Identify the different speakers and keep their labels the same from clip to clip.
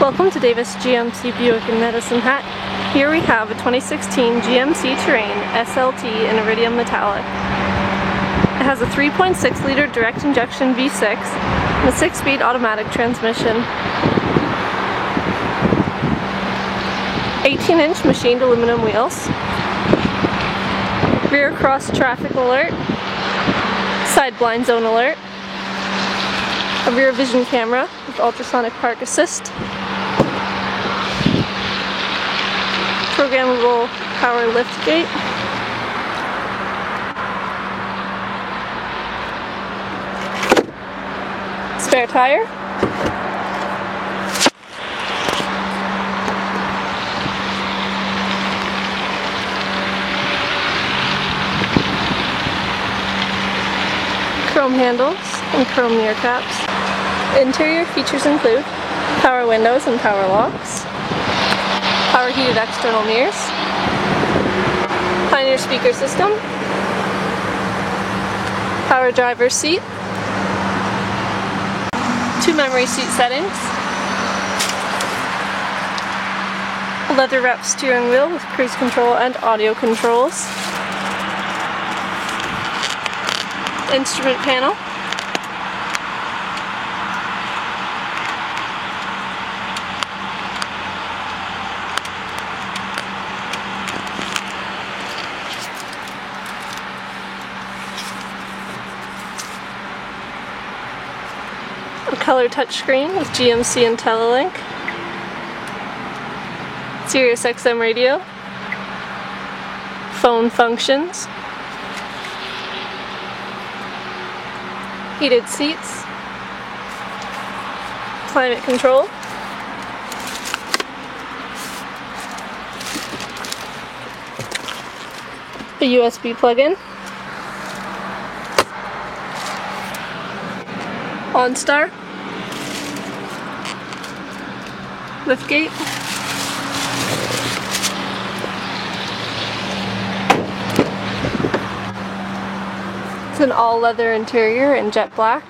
Speaker 1: Welcome to Davis GMC Buick in Medicine Hat. Here we have a 2016 GMC Terrain SLT in iridium metallic. It has a 3.6 liter direct injection V6 and a 6-speed automatic transmission. 18-inch machined aluminum wheels. Rear cross traffic alert. Side blind zone alert. A rear vision camera with ultrasonic park assist. Programmable power lift gate. Spare tire. Chrome handles and chrome mirror caps. Interior features include power windows and power locks, power heated external mirrors, Pioneer speaker system, power driver's seat, 2 memory seat settings, a leather wrapped steering wheel with cruise control and audio controls, instrument panel, a color touchscreen with GMC IntelliLink, Sirius XM radio, phone functions, heated seats, climate control, a USB plug-in, OnStar, liftgate, it's an all-leather interior in jet black.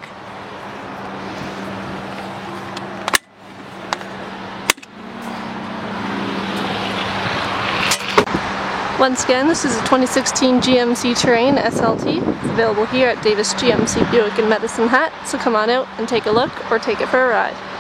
Speaker 1: Once again, this is a 2016 GMC Terrain SLT. It's available here at Davis GMC Buick in Medicine Hat, so come on out and take a look or take it for a ride.